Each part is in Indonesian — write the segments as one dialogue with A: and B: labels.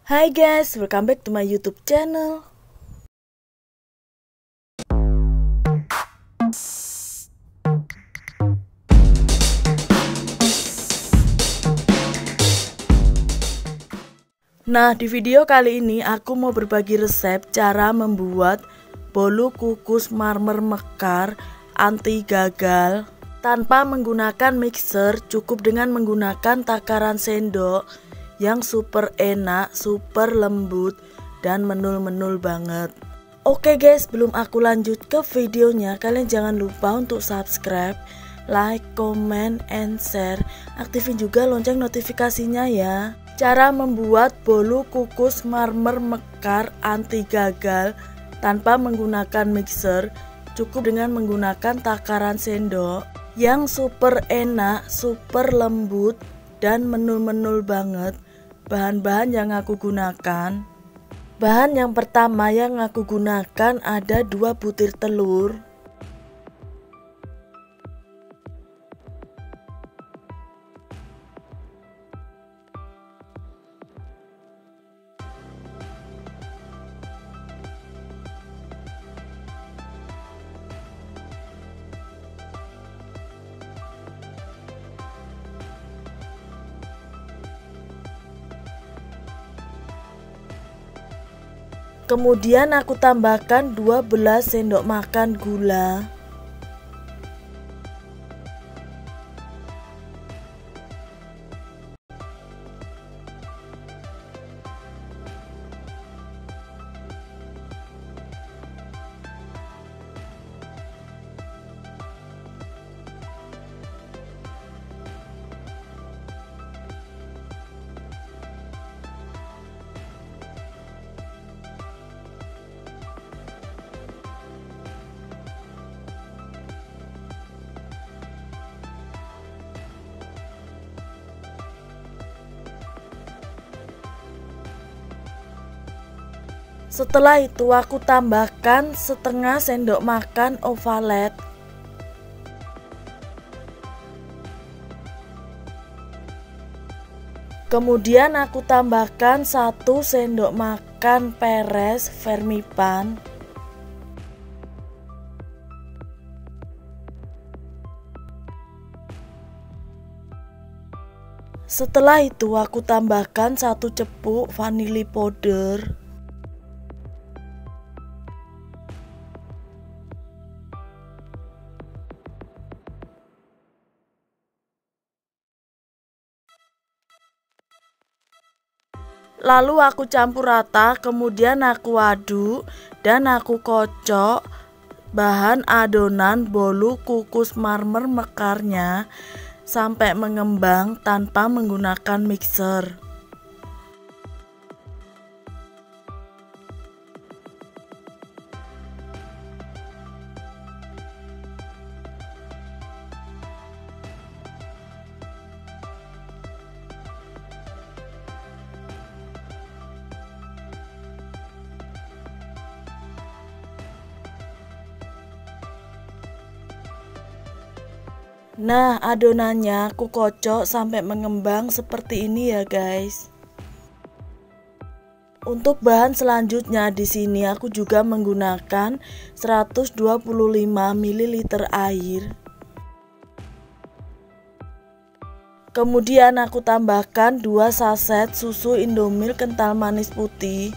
A: Hai guys, welcome back to my YouTube channel. Nah, di video kali ini aku mau berbagi resep cara membuat bolu kukus marmer mekar anti gagal tanpa menggunakan mixer, cukup dengan menggunakan takaran sendok yang super enak, super lembut, dan menul-menul banget. Oke guys, sebelum aku lanjut ke videonya, kalian jangan lupa untuk subscribe, like, comment, and share. Aktifin juga lonceng notifikasinya ya. Cara membuat bolu kukus marmer mekar anti gagal tanpa menggunakan mixer, cukup dengan menggunakan takaran sendok yang super enak, super lembut, dan menul-menul banget. Bahan-bahan yang aku gunakan, bahan yang pertama yang aku gunakan ada 2 butir telur, kemudian aku tambahkan 12 sendok makan gula, setelah itu aku tambahkan setengah sendok makan ovalet, kemudian aku tambahkan 1 sendok makan peres vermipan, setelah itu aku tambahkan 1 cepuk vanili powder, lalu aku campur rata, kemudian aku aduk dan aku kocok bahan adonan bolu kukus marmer mekarnya sampai mengembang tanpa menggunakan mixer. Nah, adonannya aku kocok sampai mengembang seperti ini ya guys. Untuk bahan selanjutnya di sini aku juga menggunakan 125 ml air. Kemudian aku tambahkan 2 saset susu Indomilk kental manis putih.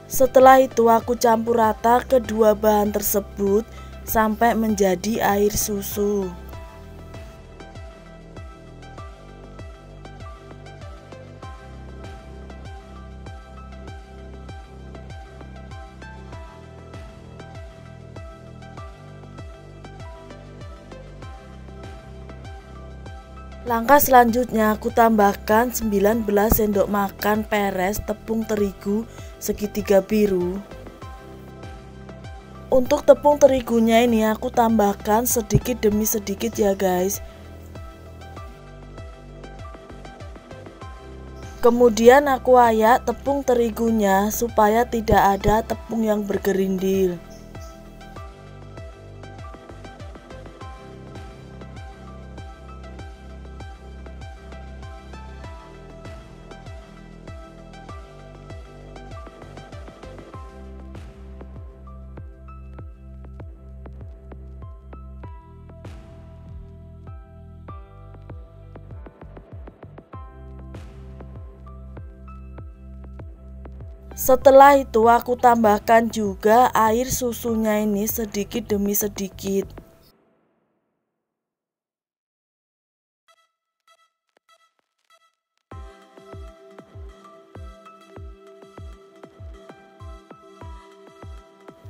A: Setelah itu aku campur rata kedua bahan tersebut sampai menjadi air susu. Langkah selanjutnya aku tambahkan 19 sendok makan peres tepung terigu segitiga biru. Untuk tepung terigunya ini aku tambahkan sedikit demi sedikit ya guys. Kemudian aku ayak tepung terigunya supaya tidak ada tepung yang bergerindil. Setelah itu aku tambahkan juga air susunya ini sedikit demi sedikit.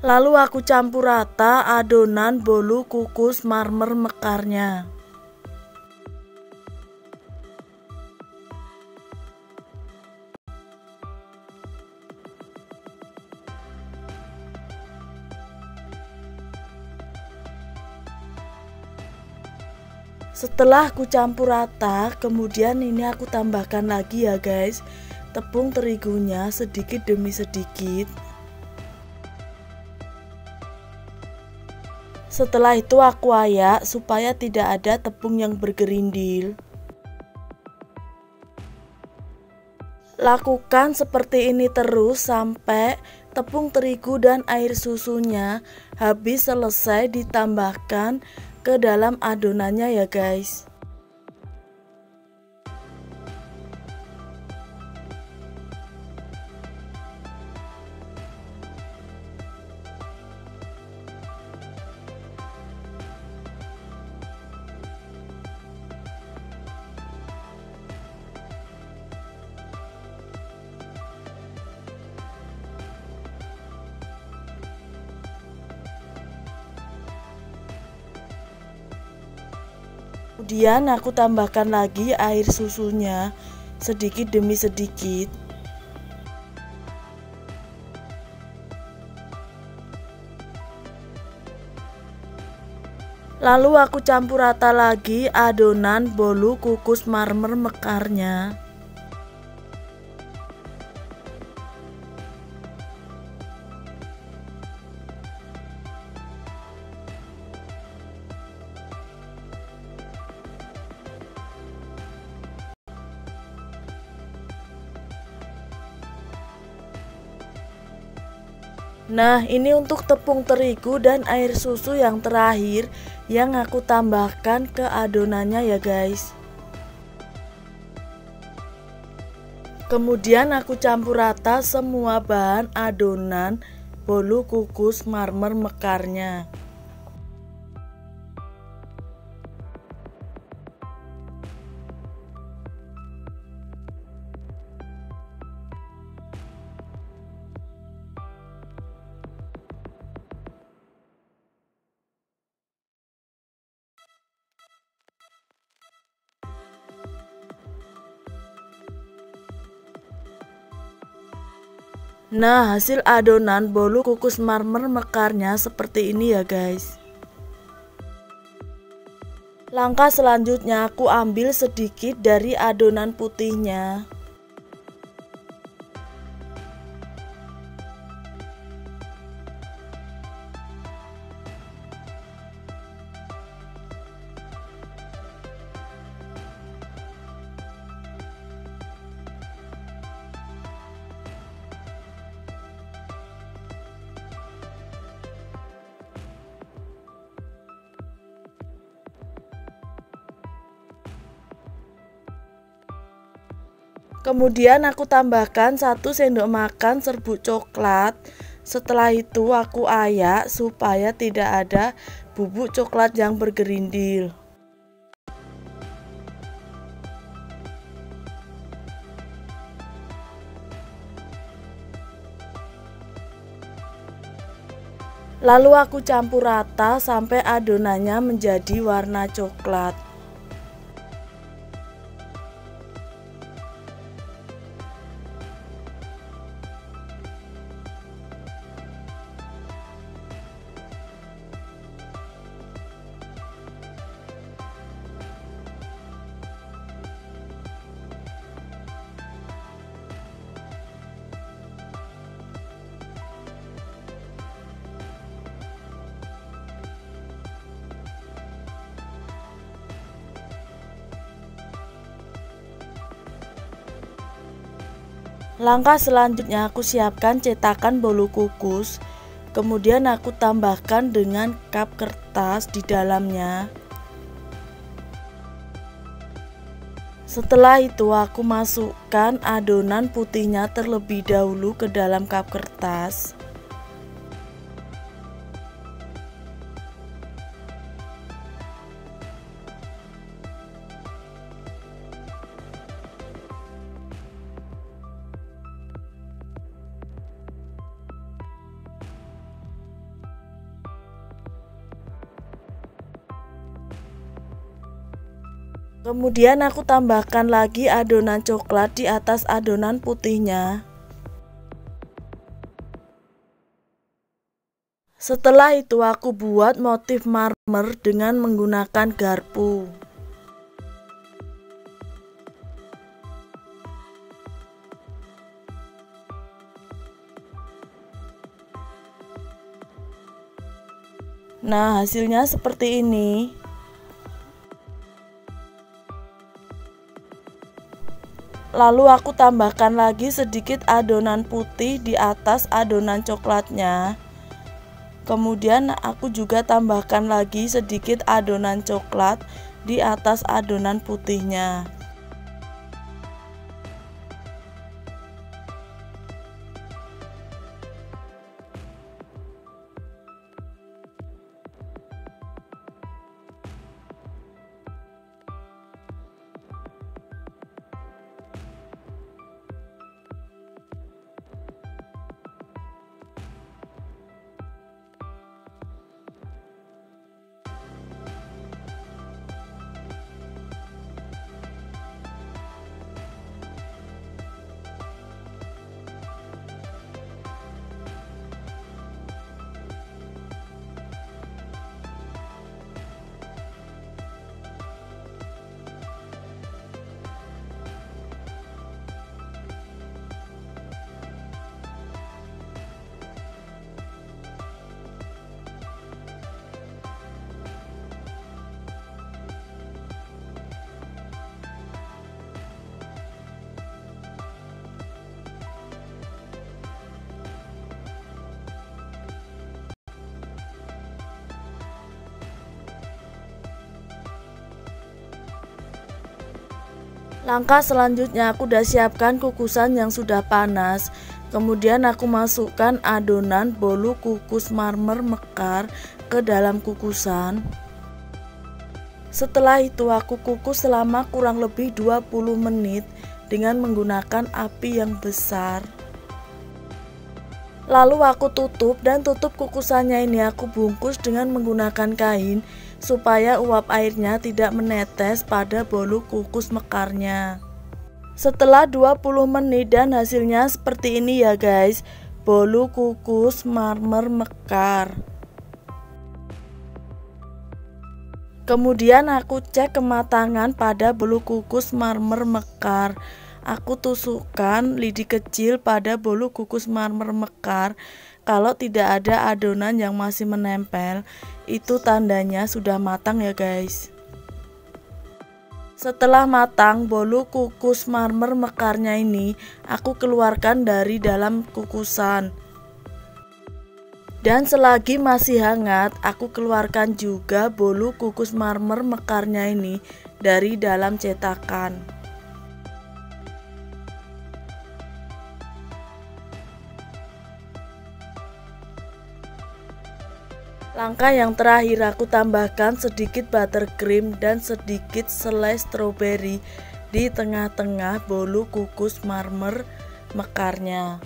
A: Lalu aku campur rata adonan bolu kukus marmer mekarnya. Setelah aku campur rata, kemudian ini aku tambahkan lagi ya guys, tepung terigunya sedikit demi sedikit. Setelah itu aku ayak supaya tidak ada tepung yang bergerindil. Lakukan seperti ini terus sampai tepung terigu dan air susunya habis selesai ditambahkan ke dalam adonannya ya guys. Kemudian aku tambahkan lagi air susunya sedikit demi sedikit. Lalu aku campur rata lagi adonan bolu kukus marmer mekarnya. Nah, ini untuk tepung terigu dan air susu yang terakhir yang aku tambahkan ke adonannya ya guys. Kemudian aku campur rata semua bahan adonan bolu kukus marmer mekarnya. Nah, hasil adonan bolu kukus marmer mekarnya seperti ini ya guys. Langkah selanjutnya aku ambil sedikit dari adonan putihnya. Kemudian aku tambahkan 1 sendok makan serbuk coklat. Setelah itu aku ayak supaya tidak ada bubuk coklat yang bergerindil. Lalu aku campur rata sampai adonannya menjadi warna coklat. Langkah selanjutnya aku siapkan cetakan bolu kukus. Kemudian aku tambahkan dengan cup kertas di dalamnya. Setelah itu aku masukkan adonan putihnya terlebih dahulu ke dalam cup kertas. Kemudian aku tambahkan lagi adonan coklat di atas adonan putihnya. Setelah itu aku buat motif marmer dengan menggunakan garpu. Nah, hasilnya seperti ini. Lalu aku tambahkan lagi sedikit adonan putih di atas adonan coklatnya. Kemudian aku juga tambahkan lagi sedikit adonan coklat di atas adonan putihnya. Langkah selanjutnya aku udah siapkan kukusan yang sudah panas. Kemudian aku masukkan adonan bolu kukus marmer mekar ke dalam kukusan. Setelah itu aku kukus selama kurang lebih 20 menit dengan menggunakan api yang besar. Lalu aku tutup, dan tutup kukusannya ini aku bungkus dengan menggunakan kain supaya uap airnya tidak menetes pada bolu kukus mekarnya. Setelah 20 menit dan hasilnya seperti ini ya guys, bolu kukus marmer mekar. Kemudian aku cek kematangan pada bolu kukus marmer mekar. Aku tusukkan lidi kecil pada bolu kukus marmer mekar. Kalau tidak ada adonan yang masih menempel, itu tandanya sudah matang ya guys. Setelah matang, bolu kukus marmer mekarnya ini aku keluarkan dari dalam kukusan. Dan selagi masih hangat, aku keluarkan juga bolu kukus marmer mekarnya ini dari dalam cetakan. Langkah yang terakhir aku tambahkan sedikit buttercream dan sedikit selai stroberi di tengah-tengah bolu kukus marmer mekarnya.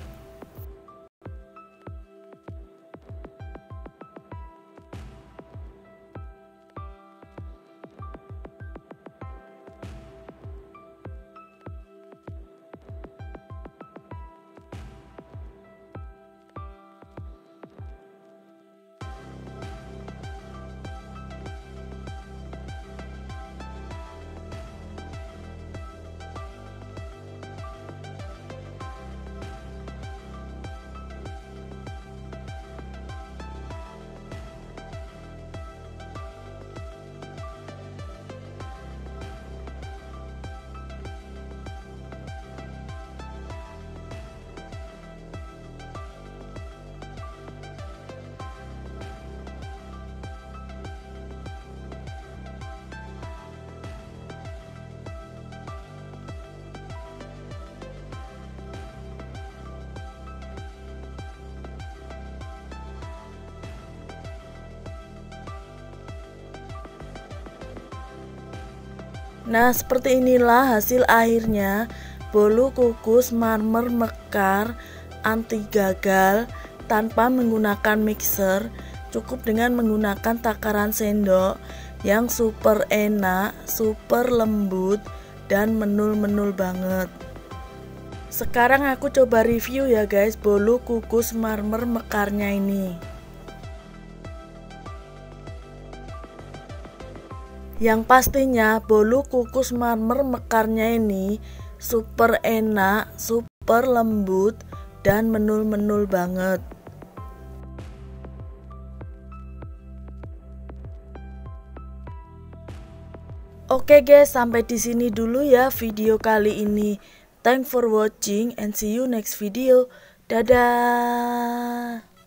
A: Nah, seperti inilah hasil akhirnya bolu kukus marmer mekar anti gagal tanpa menggunakan mixer, cukup dengan menggunakan takaran sendok yang super enak, super lembut dan menul-menul banget. Sekarang aku coba review ya guys bolu kukus marmer mekarnya ini. Yang pastinya bolu kukus marmer mekarnya ini super enak, super lembut dan menul-menul banget. Oke guys, sampai di sini dulu ya video kali ini. Thanks for watching and see you next video. Dadah.